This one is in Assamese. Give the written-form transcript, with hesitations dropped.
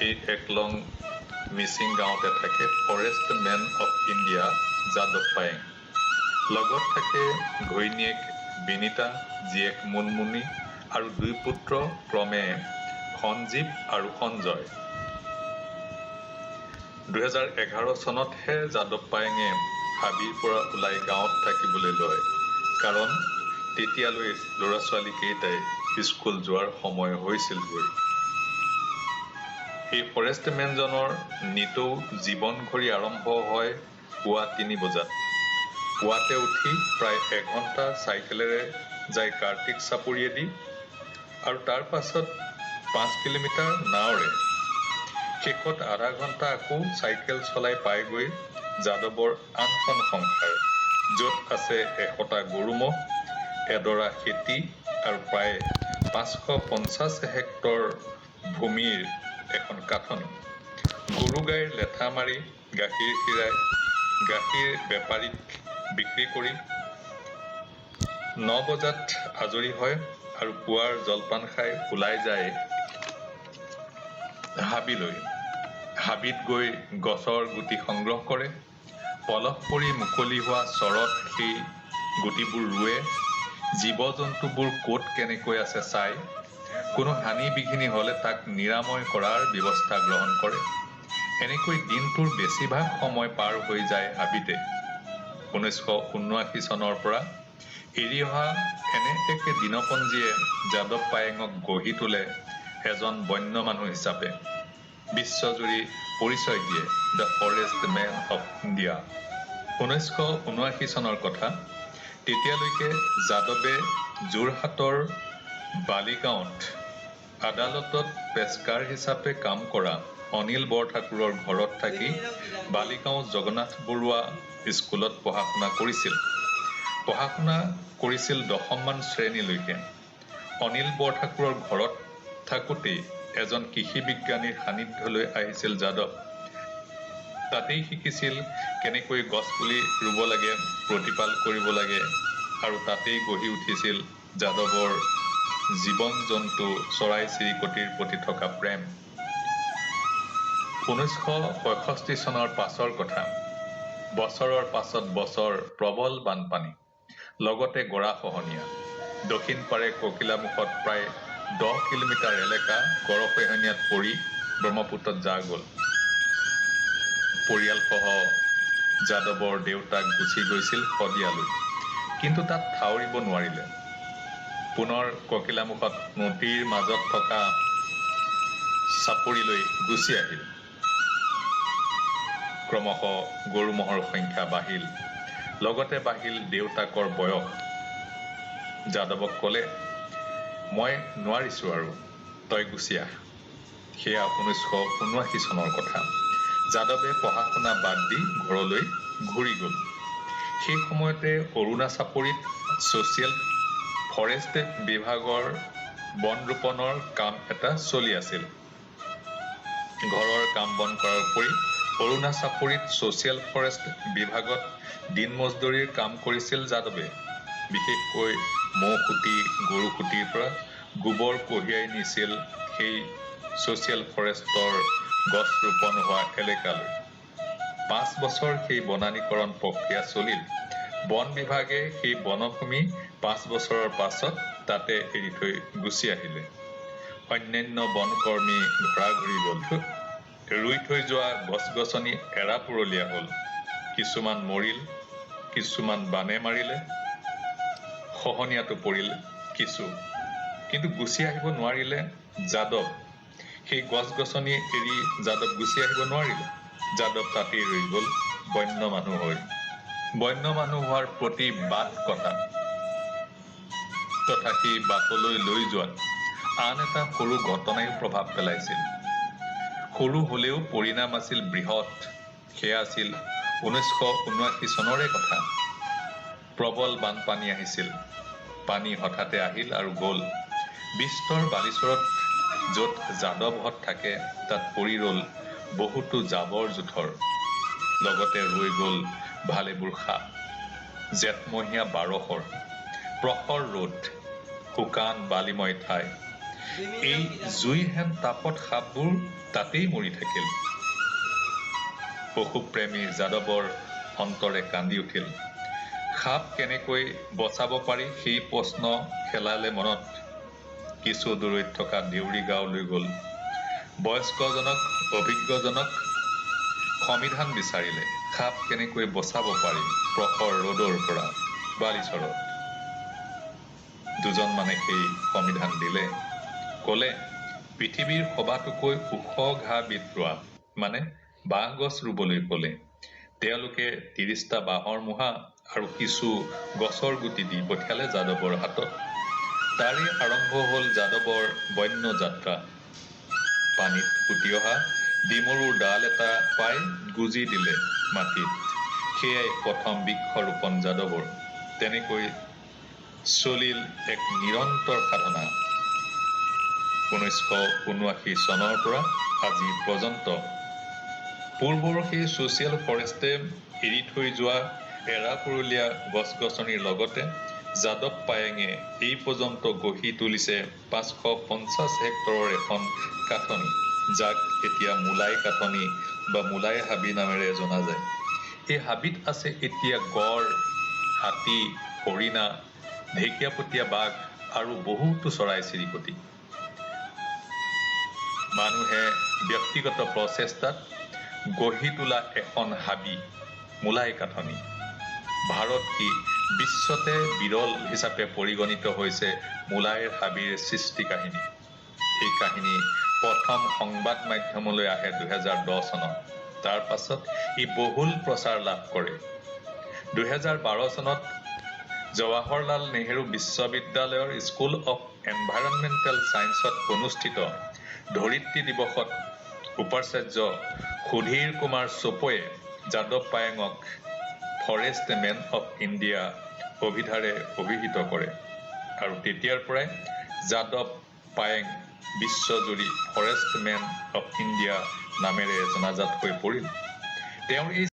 এই একলং মিচিং গাঁৱতে থাকে ফৰেষ্ট মেন অফ ইণ্ডিয়া যাদৱ পায়েং। লগত থাকে ঘৈণীয়েক বিনীতা, জীয়েক মুনমুনি আৰু 2 পুত্ৰ ক্ৰমে সঞ্জীৱ আৰু সঞ্জয়। 2011 চনতহে যাদৱ পায়েঙে হাবিৰ পৰা ওলাই গাঁৱত থাকিবলৈ লয়, কাৰণ তেতিয়ালৈ ল'ৰা-ছোৱালীকেইটাই স্কুল যোৱাৰ সময় হৈছিলগৈ। এই ফৰেষ্টমেনজনৰ নিতৌ জীৱন ঘড়ী আৰম্ভ হয় পুৱা 3 বজাত। পুৱাতে উঠি প্ৰায় 1 ঘণ্টা চাইকেলেৰে যায় কাৰ্তিক চাপৰিয়েদি আৰু তাৰ পাছত 5 কিলোমিটাৰ নাৱেৰে। শেষত আধা ঘণ্টা আকৌ চাইকেল চলাই পায়গৈ যাদৱৰ আনখন সংসাৰ, য'ত আছে 100টা গৰু-ম'হ, এডৰা খেতি আৰু প্ৰায় 550 হেক্টৰ ভূমিৰ এখন কাঠনি। গৰু-গাইৰ লেঠা মাৰি গাখীৰ খীৰাই গাখীৰ বেপাৰীক বিক্ৰী কৰি 9 বজাত আজৰি হয় আৰু পুৱাৰ জলপান খাই ওলাই যায় হাবিলৈ। হাবিত গৈ গছৰ গুটি সংগ্ৰহ কৰে, পলস পৰি মুকলি হোৱা চৰত সেই গুটিবোৰ ৰুৱে, জীৱ-জন্তুবোৰ ক'ত কেনেকৈ আছে চাই, কোনো হানি-বিঘিনি হ'লে তাক নিৰাময় কৰাৰ ব্যৱস্থা গ্ৰহণ কৰে। এনেকৈ দিনটোৰ বেছিভাগ সময় পাৰ হৈ যায় হাবিতে। 1979 চনৰ পৰা এৰি অহা এনে একে দিনপঞ্জীয়ে যাদৱ পায়েঙক গঢ়ি তোলে এজন বন্য মানুহ হিচাপে। বিশ্বজুৰি পৰিচয় দিয়ে the forest man of India. 1979 চনৰ কথা। তেতিয়ালৈকে যাদৱে যোৰহাটৰ বালিগাঁৱত আদালতত পেস্কাৰ হিচাপে কাম কৰা অনিল বৰঠাকুৰৰ ঘৰত থাকি বালিগাঁও জগন্নাথ বৰুৱা স্কুলত পঢ়া-শুনা কৰিছিল। পঢ়া-শুনা কৰিছিল 10ম মান শ্ৰেণীলৈকে। অনিল বৰঠাকুৰৰ ঘৰত থাকোঁতেই এজন কৃষি বিজ্ঞানীৰ সান্নিধ্যলৈ আহিছিল যাদৱ। তাতেই শিকিছিল কেনেকৈ গছপুলি ৰুব লাগে, প্ৰতিপাল কৰিব লাগে, আৰু তাতেই গঢ়ি উঠিছিল যাদৱৰ জীৱ-জন্তু, চৰাই-চিৰিকটিৰ প্ৰতি থকা প্ৰেম। 1965 চনৰ পাছৰ কথা। বছৰৰ পাছত বছৰ প্ৰবল বানপানী, লগতে গৰাখহনীয়া। দক্ষিণ পাৰে ককিলামুখত প্ৰায় 10 কিলোমিটাৰ এলেকা গৰাখহনীয়াত পৰি ব্ৰহ্মপুত্ৰত জাহ গ'ল। পৰিয়ালসহ যাদৱৰ দেউতাক গুচি গৈছিল শদিয়ালৈ, কিন্তু তাত ঠাউৰিব নোৱাৰিলে। পুনৰ ককিলামুখত নদীৰ মাজত থকা চাপৰিলৈ গুচি আহিল। ক্ৰমশঃ গৰু-ম'হৰ সংখ্যা বাঢ়িল, লগতে বাঢ়িল দেউতাকৰ বয়স। যাদৱক ক'লে, "মই নোৱাৰিছো আৰু, তই গুচি আহ।" সেয়া 1979 চনৰ কথা। যাদৱে পঢ়া-শুনা বাদ দি ঘৰলৈ ঘূৰি গ'ল। সেই সময়তে অৰুণা চাপৰিত ছ'চিয়েল ফৰেষ্ট বিভাগৰ বন ৰোপণৰ কাম এটা চলি আছিল। ঘৰৰ কাম-বন কৰাৰ উপৰি অৰুণা চাপৰিত ছ'চিয়েল ফৰেষ্ট বিভাগত দিন-মজদুৰিৰ কাম কৰিছিল যাদৱে। বিশেষকৈ ম'হ-খুঁটি, গৰু-খুঁটিৰ পৰা গোবৰ কঢ়িয়াই নিছিল সেই ছ'চিয়েল ফৰেষ্টৰ গছ ৰোপণ হোৱা এলেকালৈ। 5 বছৰ সেই বনানীকৰণ প্ৰক্ৰিয়া চলিল। বন বিভাগে সেই বনভূমি 5 বছৰৰ পাছত তাতে এৰি থৈ গুচি আহিলে। অন্যান্য বনকৰ্মী ঘৰা-ঘৰি গ'ল। ৰুই থৈ যোৱা গছ-গছনি এৰা-পুৰলীয়া হ'ল। কিছুমান মৰিল, কিছুমান বানে মাৰিলে, খহনীয়াতো পৰিল কিছু। কিন্তু গুচি আহিব নোৱাৰিলে যাদৱ। সেই গছ-গছনি এৰি যাদৱ গুচি আহিব নোৱাৰিলে। যাদৱ তাতেই ৰৈ গ'ল বন্য মানুহ হৈ। বন্য মানুহ হোৱাৰ প্ৰতি বাট কটা তথা সেই বাটলৈ লৈ যোৱাত আন এটা সৰু ঘটনাইও প্ৰভাৱ পেলাইছিল। সৰু হ'লেও পৰিণাম আছিল বৃহৎ। সেয়া আছিল 1979 চনৰে কথা। প্ৰবল বানপানী আহিছিল। পানী হঠাতে আহিল আৰু গ'ল। বিস্তৰ বালিচৰত য'ত যাদৱহঁত থাকে তাত পৰি ৰ'ল বহুতো জাবৰ-জোথৰ। লগতে ৰৈ গ'ল ভালেবোৰ সাপ। জেঠমহীয়া বাৰশৰ প্ৰখৰ ৰ'দ, শুকান বালিময় ঠাই। এই জুইহেন তাপত সাপবোৰ তাতেই মৰি থাকিল। পশুপ্ৰেমী যাদৱৰ অন্তৰে কান্দি উঠিল। সাপ কেনেকৈ বচাব পাৰি সেই প্ৰশ্ন খেলালে মনত। কিছু দূৰৈত থকা দেউৰী গাঁৱলৈ গ'ল। বয়স্কজনক অভিজ্ঞজনক সমিধান বিচাৰিলে। সাপ কেনেকৈ বচাব পাৰি প্ৰখৰ ৰ'দৰ পৰা বালিচৰত। দুজন মানে সেই সমিধান দিলে। ক'লে পৃথিৱীৰ সবাতোকৈ ওখ ঘাঁহ বিধ ৰোৱা, মানে বাঁহ গছ ৰুবলৈ ক'লে। তেওঁলোকে 30টা বাঁহৰ মুঢ়া আৰু কিছু গছৰ গুটি দি পঠিয়ালে যাদৱৰ হাতত। তাৰে আৰম্ভ হ'ল যাদৱৰ বন্য যাত্ৰা। পানীত ফুটি অহা ডিমৰুৰ ডাল এটা পাই গুজি দিলে মাটিত। সেয়াই প্ৰথম বৃক্ষৰোপণ যাদৱৰ। তেনেকৈ চলিল এক নিৰন্তৰ সাধনা। 1979 চনৰ পৰা আজি পৰ্যন্ত। পূৰ্বৰ সেই ছ'চিয়েল ফৰেষ্টে এৰি থৈ যোৱা এৰাপৰুলীয়া গছ-গছনিৰ লগতে যাদৱ পায়েঙে এই পৰ্যন্ত গঢ়ি তুলিছে 550 হেক্টৰৰ এখন কাঠনি, যাক এতিয়া মোলাই কাঠনি বা মোলাই হাবি নামেৰে জনা যায়। এই হাবিত আছে এতিয়া গড়, হাতী, হৰিণা, ঢেকীয়াপতীয়া বাঘ আৰু বহুতো চৰাই-চিৰিকটি। মানুহে ব্যক্তিগত প্ৰচেষ্টাত গঢ়ি তোলা এখন হাবি, মোলাই কাঠনি। ভাৰত কি বিশ্বতে বিৰল হিচাপে পৰিগণিত হৈছে মোলাইৰ হাবিৰ সৃষ্টি কাহিনী। এই কাহিনী প্ৰথম সংবাদ মাধ্যমলৈ আহে 2010 চনত। তাৰ পাছত ই বহুল প্ৰচাৰ লাভ কৰে। 2012 চনত জৱাহৰলাল নেহৰু বিশ্ববিদ্যালয়ৰ স্কুল অৱ এনভাইৰনমেণ্টেল ছায়েন্সত অনুষ্ঠিত ধৰিত্ৰী দিৱসত উপাচাৰ্য সুধীৰ কুমাৰ চোপয়ে যাদৱ পায়েঙক ফৰেষ্ট মেন অৱ ইণ্ডিয়া অভিধাৰে অভিহিত কৰে। আৰু তেতিয়াৰ পৰাই যাদৱ পায়েং বিশ্বজুৰি ফৰেষ্ট মেন অৱ ইণ্ডিয়া নামেৰে জনাজাত হৈ পৰিল। তেওঁৰ এই